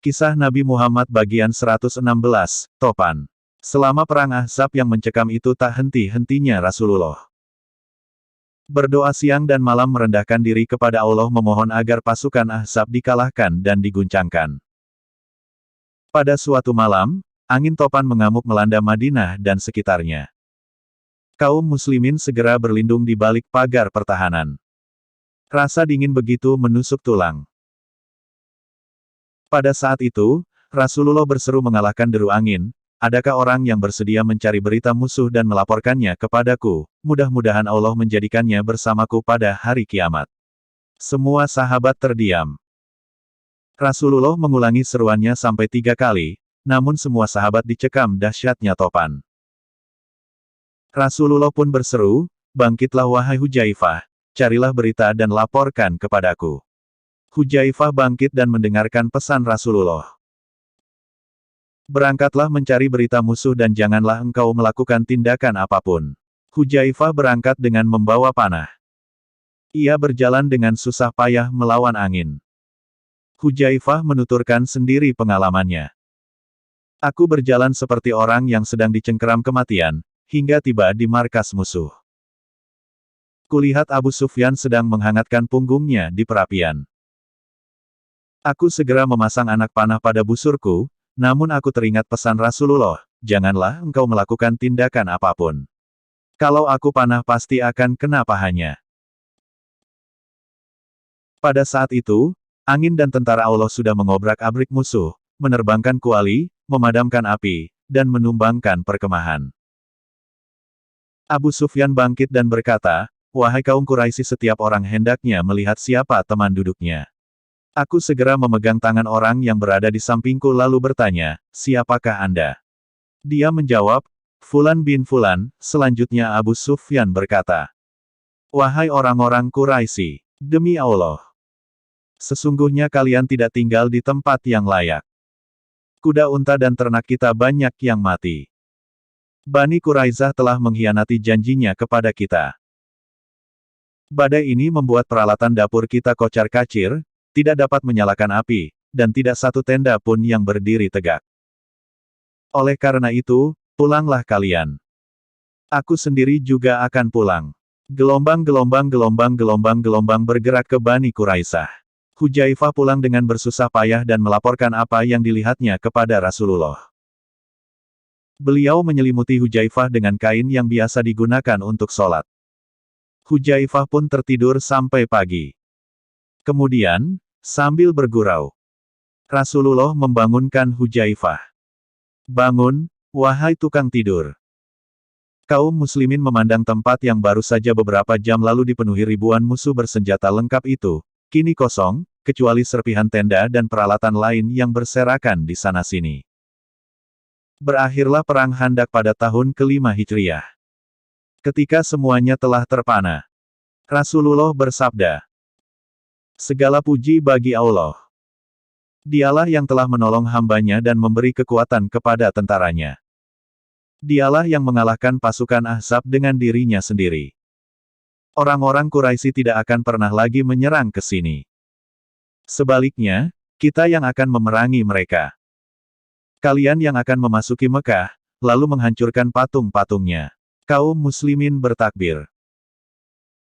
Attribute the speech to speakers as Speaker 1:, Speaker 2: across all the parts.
Speaker 1: Kisah Nabi Muhammad bagian 116, Topan. Selama perang Ahzab yang mencekam itu tak henti-hentinya Rasulullah berdoa siang dan malam merendahkan diri kepada Allah memohon agar pasukan Ahzab dikalahkan dan diguncangkan. Pada suatu malam, angin topan mengamuk melanda Madinah dan sekitarnya. Kaum muslimin segera berlindung di balik pagar pertahanan. Rasa dingin begitu menusuk tulang. Pada saat itu, Rasulullah berseru mengalahkan deru angin, adakah orang yang bersedia mencari berita musuh dan melaporkannya kepadaku, mudah-mudahan Allah menjadikannya bersamaku pada hari kiamat. Semua sahabat terdiam. Rasulullah mengulangi seruannya sampai 3 kali, namun semua sahabat dicekam dahsyatnya topan. Rasulullah pun berseru, bangkitlah wahai Hudzaifah, carilah berita dan laporkan kepadaku. Hudzaifah bangkit dan mendengarkan pesan Rasulullah. Berangkatlah mencari berita musuh dan janganlah engkau melakukan tindakan apapun. Hudzaifah berangkat dengan membawa panah. Ia berjalan dengan susah payah melawan angin. Hudzaifah menuturkan sendiri pengalamannya. Aku berjalan seperti orang yang sedang dicengkeram kematian, hingga tiba di markas musuh. Kulihat Abu Sufyan sedang menghangatkan punggungnya di perapian. Aku segera memasang anak panah pada busurku, namun aku teringat pesan Rasulullah, janganlah engkau melakukan tindakan apapun. Kalau aku panah pasti akan kena pahanya. Pada saat itu, angin dan tentara Allah sudah mengobrak-abrik musuh, menerbangkan kuali, memadamkan api, dan menumbangkan perkemahan. Abu Sufyan bangkit dan berkata, wahai kaum Quraisy, setiap orang hendaknya melihat siapa teman duduknya. Aku segera memegang tangan orang yang berada di sampingku lalu bertanya, siapakah Anda? Dia menjawab, Fulan bin Fulan. Selanjutnya Abu Sufyan berkata, wahai orang-orang Quraisy, demi Allah, sesungguhnya kalian tidak tinggal di tempat yang layak. Kuda unta dan ternak kita banyak yang mati. Bani Quraisyah telah mengkhianati janjinya kepada kita. Badai ini membuat peralatan dapur kita kocar-kacir, tidak dapat menyalakan api, dan tidak satu tenda pun yang berdiri tegak. Oleh karena itu, pulanglah kalian. Aku sendiri juga akan pulang. Gelombang bergerak ke Bani Quraisyah. Hudzaifah pulang dengan bersusah payah dan melaporkan apa yang dilihatnya kepada Rasulullah. Beliau menyelimuti Hudzaifah dengan kain yang biasa digunakan untuk sholat. Hudzaifah pun tertidur sampai pagi. Kemudian, sambil bergurau, Rasulullah membangunkan Hudzaifah. Bangun, wahai tukang tidur. Kaum muslimin memandang tempat yang baru saja beberapa jam lalu dipenuhi ribuan musuh bersenjata lengkap itu, kini kosong, kecuali serpihan tenda dan peralatan lain yang berserakan di sana-sini. Berakhirlah perang Khandaq pada tahun ke-5 Hijriah. Ketika semuanya telah terpana, Rasulullah bersabda, segala puji bagi Allah. Dialah yang telah menolong hambanya dan memberi kekuatan kepada tentaranya. Dialah yang mengalahkan pasukan Ahzab dengan dirinya sendiri. Orang-orang Quraisy tidak akan pernah lagi menyerang ke sini. Sebaliknya, kita yang akan memerangi mereka. Kalian yang akan memasuki Mekah, lalu menghancurkan patung-patungnya. Kaum muslimin bertakbir.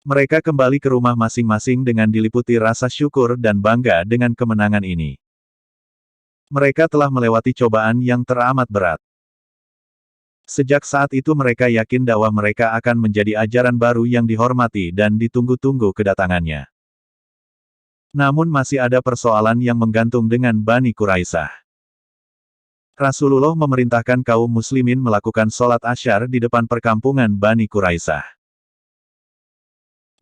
Speaker 1: Mereka kembali ke rumah masing-masing dengan diliputi rasa syukur dan bangga dengan kemenangan ini. Mereka telah melewati cobaan yang teramat berat. Sejak saat itu mereka yakin dakwah mereka akan menjadi ajaran baru yang dihormati dan ditunggu-tunggu kedatangannya. Namun masih ada persoalan yang menggantung dengan Bani Quraisyah. Rasulullah memerintahkan kaum muslimin melakukan sholat asyar di depan perkampungan Bani Quraisyah.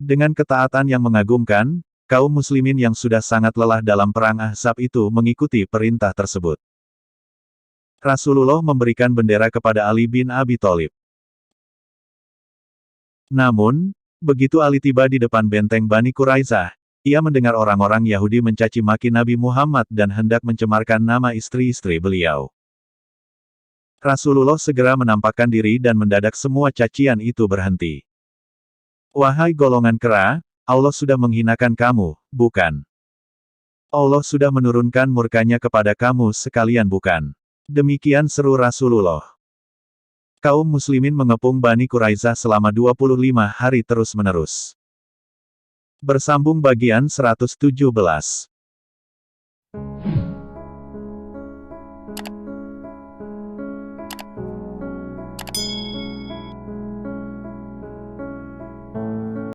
Speaker 1: Dengan ketaatan yang mengagumkan, kaum muslimin yang sudah sangat lelah dalam perang Ahzab itu mengikuti perintah tersebut. Rasulullah memberikan bendera kepada Ali bin Abi Thalib. Namun, begitu Ali tiba di depan benteng Bani Quraisyah, ia mendengar orang-orang Yahudi mencaci maki Nabi Muhammad dan hendak mencemarkan nama istri-istri beliau. Rasulullah segera menampakkan diri dan mendadak semua cacian itu berhenti. Wahai golongan kera, Allah sudah menghinakan kamu, bukan? Allah sudah menurunkan murkanya kepada kamu sekalian bukan? Demikian seru Rasulullah. Kaum muslimin mengepung Bani Quraizah selama 25 hari terus-menerus. Bersambung bagian 117.